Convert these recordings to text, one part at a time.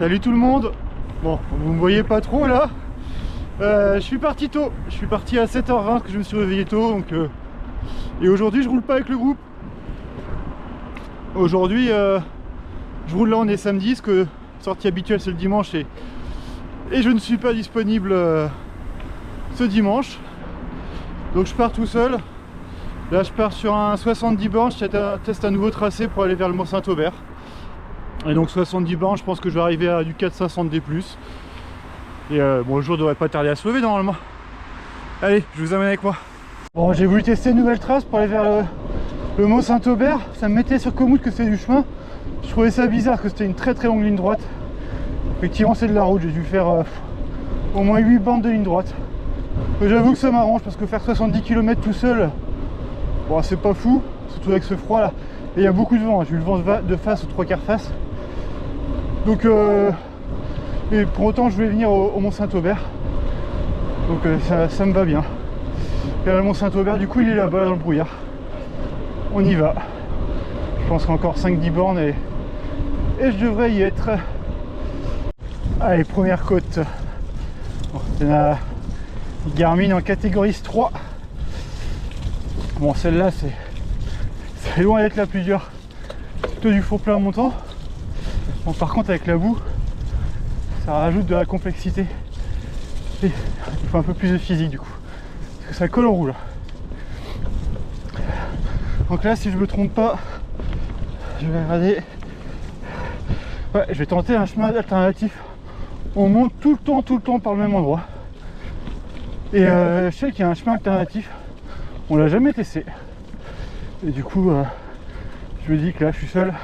Salut tout le monde. Bon, vous me voyez pas trop là. Je suis parti tôt. Je suis parti à 7h20 que je me suis réveillé tôt. Donc, et aujourd'hui je roule pas avec le groupe. Aujourd'hui je roule là, on est samedi, parce que sortie habituelle c'est le dimanche et je ne suis pas disponible ce dimanche. Donc je pars tout seul. Là je pars sur un 70 bornes, je teste un nouveau tracé pour aller vers le Mont Saint-Aubert. Et donc 70 bornes, je pense que je vais arriver à du 400-500 D+. Et bon, le jour devrait pas tarder à se lever normalement. Allez, je vous amène avec moi. Bon, j'ai voulu tester une nouvelle trace pour aller vers le Mont Saint-Aubert. Ça me mettait sur Komoot que c'était du chemin. Je trouvais ça bizarre que c'était une très longue ligne droite. Effectivement c'est de la route, j'ai dû faire au moins 8 bandes de ligne droite. J'avoue que ça m'arrange parce que faire 70 km tout seul, bon, c'est pas fou, surtout avec ce froid là. Et il y a beaucoup de vent, j'ai eu le vent de face ou 3/4 face. Donc et pour autant je voulais venir au Mont Saint-Aubert. Donc ça me va bien. Et le Mont Saint-Aubert du coup il est là-bas dans le brouillard. On y va. Je pense qu'encore 5-10 bornes et je devrais y être. Allez, première côte. Bon, c'est la Garmin en catégorie 3. Bon, celle-là c'est loin d'être la plus dure. C'est plutôt du faux plat montant. Bon, par contre avec la boue ça rajoute de la complexité et il faut un peu plus de physique du coup parce que ça colle en roue là. Donc là si je me trompe pas, je vais regarder. Ouais, je vais tenter un chemin alternatif. On monte tout le temps par le même endroit. Et je sais qu'il y a un chemin alternatif. On l'a jamais testé. Et du coup, je me dis que là, je suis seul.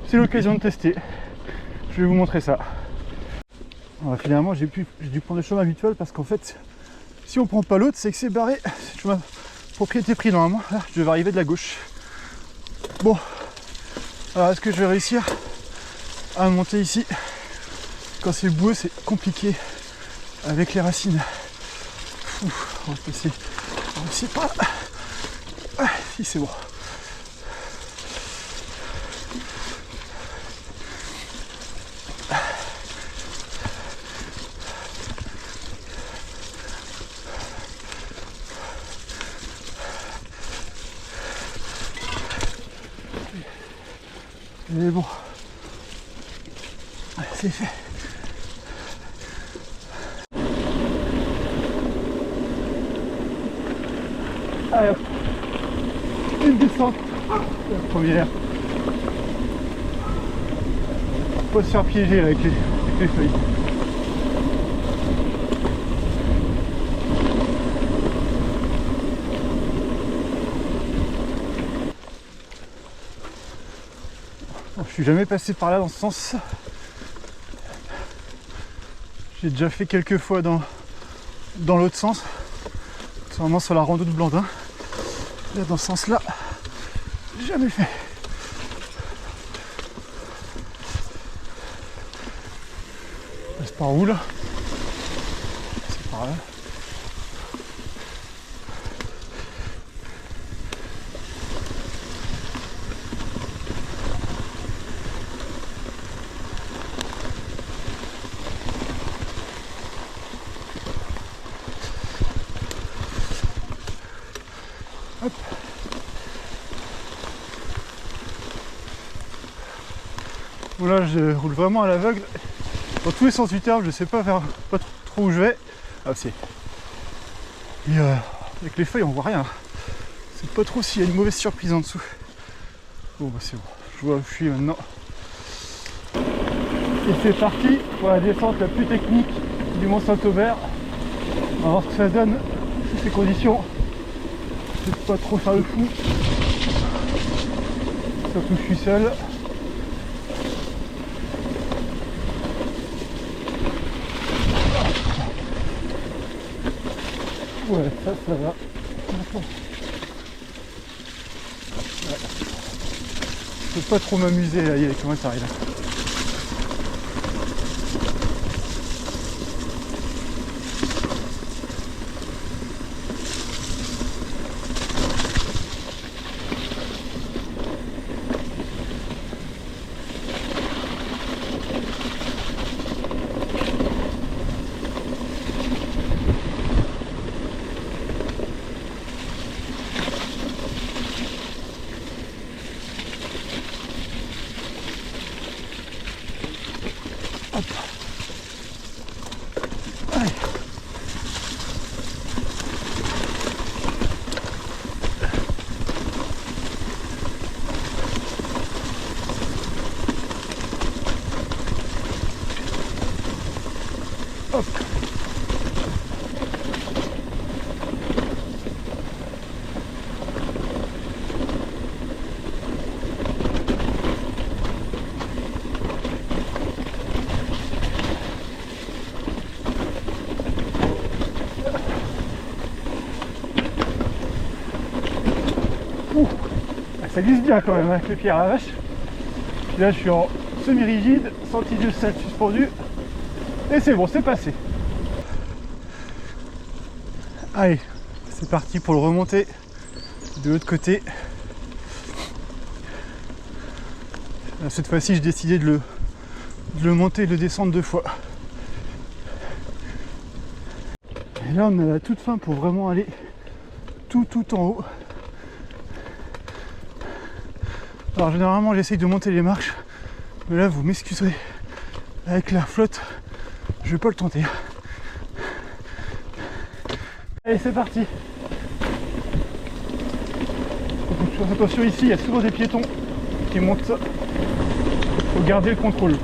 C'est l'occasion de tester. Je vais vous montrer ça. Alors, finalement, j'ai dû prendre le chemin habituel parce qu'en fait, si on prend pas l'autre, c'est que c'est barré. C'est le chemin propriété pris normalement. Là, je vais arriver de la gauche. Bon. Alors, est-ce que je vais réussir à monter ici? Quand c'est boueux, c'est compliqué avec les racines. On va passer. On sait pas. Ah, si c'est bon. Mais bon. Allez, c'est fait. Allez hop, une descente, la première. Faut se faire piéger là, avec les feuilles. Bon, je suis jamais passé par là dans ce sens. J'ai déjà fait quelques fois dans l'autre sens. C'est vraiment sur la rando de Blandin. Là, dans ce sens-là, jamais fait. C'est par où là? C'est par là. Hop. Bon là je roule vraiment à l'aveugle. Dans tous les sens du terme, je sais pas trop où je vais. Ah c'est. Et avec les feuilles on voit rien. C'est pas trop s'il y a une mauvaise surprise en dessous. Bon bah c'est bon. Je vois où je suis maintenant. Et c'est parti pour la descente la plus technique du Mont Saint-Aubert. On va voir ce que ça donne sous ces conditions. Je vais pas trop faire le fou. Surtout que je suis seul. Ouais, ça va. Ouais. Je peux pas trop m'amuser là, il y a les commentaires là. Ouh, ça glisse bien quand même avec les pieds à la vache. Puis là je suis en semi-rigide, sentier de sel suspendu. Et c'est bon, c'est passé. Allez, c'est parti pour le remonter de l'autre côté. Cette fois-ci j'ai décidé de le monter et de le descendre 2 fois. Et là on a la toute fin pour vraiment aller tout en haut. Alors généralement j'essaye de monter les marches, mais là vous m'excuserez, avec la flotte je vais pas le tenter. Allez c'est parti. Attention ici, il y a souvent des piétons qui montent ça. Faut garder le contrôle.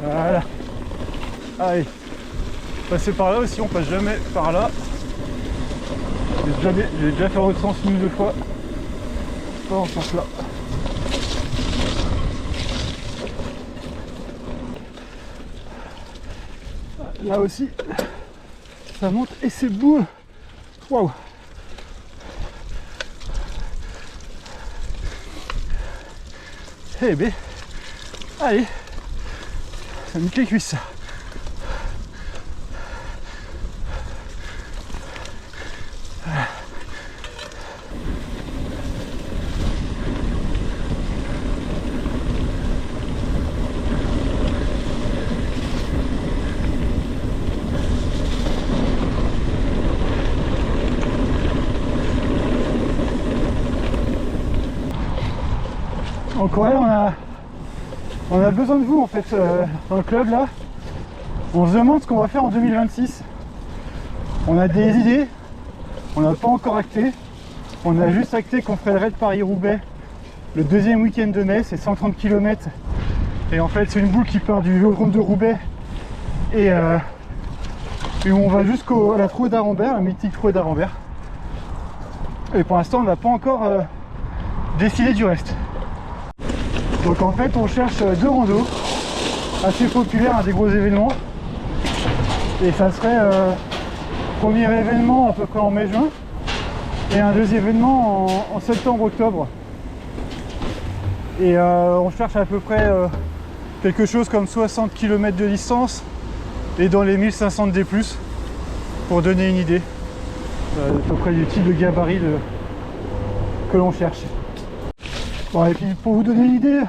Voilà. Allez. Passer par là aussi, on passe jamais par là. J'ai déjà fait l'autre sens 1 ou 2 fois. Pas en ce sens là. Là aussi, ça monte et c'est beau. Waouh. Eh ben, allez, ça me nique les cuisses ça. Donc ouais, on a besoin de vous en fait dans le club là. On se demande ce qu'on va faire en 2026. On a des idées, on n'a pas encore acté. On a juste acté qu'on ferait le raid Paris-Roubaix le 2e week-end de mai, c'est 130 km. Et en fait c'est une boucle qui part du vélodrome de Roubaix et où on va jusqu'à la Trouée d'Arambert, la mythique Trouée d'Arambert. Et pour l'instant on n'a pas encore décidé du reste. Donc en fait on cherche 2 randos assez populaires, des gros événements. Et ça serait premier événement à peu près en mai-juin et un deuxième événement en septembre-octobre. Et on cherche à peu près quelque chose comme 60 km de distance et dans les 1500 D+, pour donner une idée à peu près du type de gabarit que l'on cherche. Bon, et puis pour vous donner l'idée,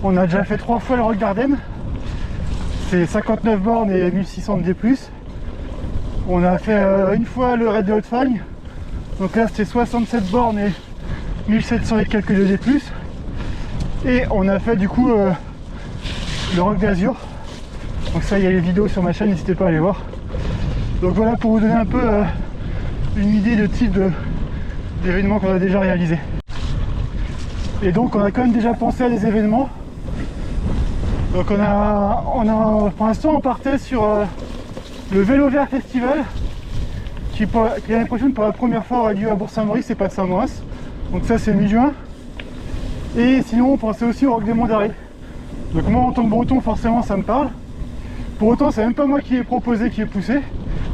on a déjà fait 3 fois le Rock Garden, c'est 59 bornes et 1600 D+. On a fait une fois le Raid de Haute-Fagne, donc là c'était 67 bornes et 1700 et quelques de D+. Et on a fait du coup le Rock d'Azur, donc ça il y a les vidéos sur ma chaîne, n'hésitez pas à aller voir. Donc voilà pour vous donner un peu une idée de type d'événements qu'on a déjà réalisé. Et donc on a quand même déjà pensé à des événements. Donc on a pour l'instant on partait sur le Vélo Vert Festival qui l'année prochaine pour la première fois aura lieu à Bourg-Saint-Maurice et pas de Saint-Maurice. Donc ça c'est mi-juin. Et sinon on pensait aussi au Rock des Monts d'Arrée. Donc moi en tant que breton forcément ça me parle. Pour autant c'est même pas moi qui ai proposé, qui ai poussé.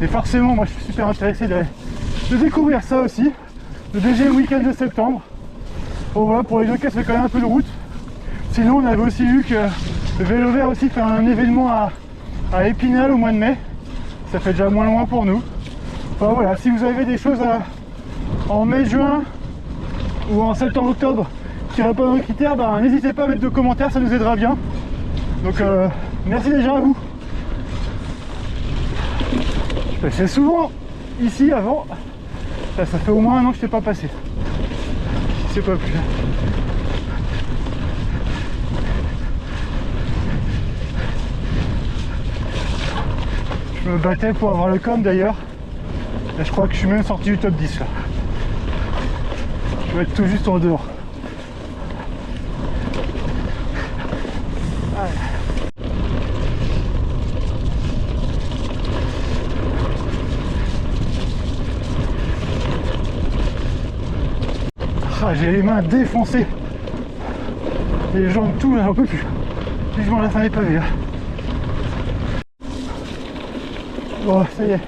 Et forcément moi je suis super intéressé de découvrir ça aussi. Le deuxième week-end de septembre. Bon voilà, pour les deux cas ça fait quand même un peu de route. Sinon on avait aussi vu que le Vélo Vert aussi fait un événement à Épinal au mois de mai. Ça fait déjà moins loin pour nous. Enfin voilà, si vous avez des choses en mai, juin ou en septembre, octobre qui répondent aux critères, bah, n'hésitez pas à mettre de commentaires, ça nous aidera bien. Donc merci déjà à vous. Je passais souvent ici avant. Ça fait au moins 1 an que je n'étais pas passé. Si c'est pas plus. Je me battais pour avoir le com d'ailleurs. Et je crois que je suis même sorti du top 10 là. Je vais être tout juste en dehors. Ah, j'ai les mains défoncées. Les jambes, tout, là, on peut plus. Vivement la fin des pavés, là. Bon, ça y est.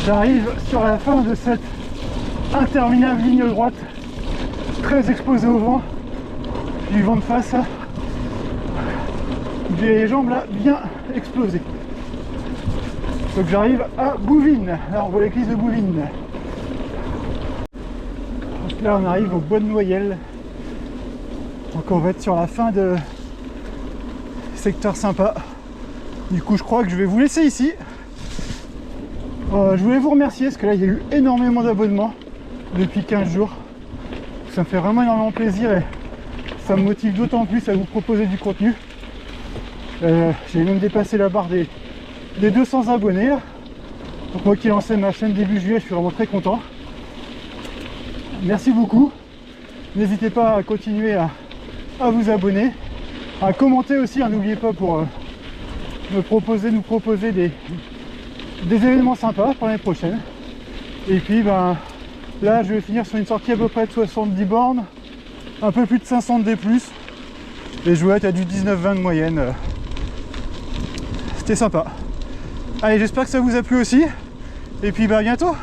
J'arrive sur la fin de cette interminable ligne droite, très exposée au vent. Du vent de face, là. J'ai les jambes là bien explosées. Donc j'arrive à Bouvines. Là on voit l'église de Bouvines. Donc là on arrive au bois de Noyelles. Donc on va être sur la fin de secteur sympa. Du coup je crois que je vais vous laisser ici. Je voulais vous remercier parce que là il y a eu énormément d'abonnements depuis 15 jours. Ça me fait vraiment énormément plaisir et ça me motive d'autant plus à vous proposer du contenu. J'ai même dépassé la barre des 200 abonnés là. Donc moi qui ai lancé ma chaîne début juillet, je suis vraiment très content. Merci beaucoup. N'hésitez pas à continuer à vous abonner, à commenter aussi, n'oubliez pas pour nous proposer des événements sympas pour l'année prochaine. Et puis ben là je vais finir sur une sortie à peu près de 70 bornes, un peu plus de 500 de D+, et je vais être à du 19-20 de moyenne. C'était sympa. Allez, j'espère que ça vous a plu aussi. Et puis bah à bientôt.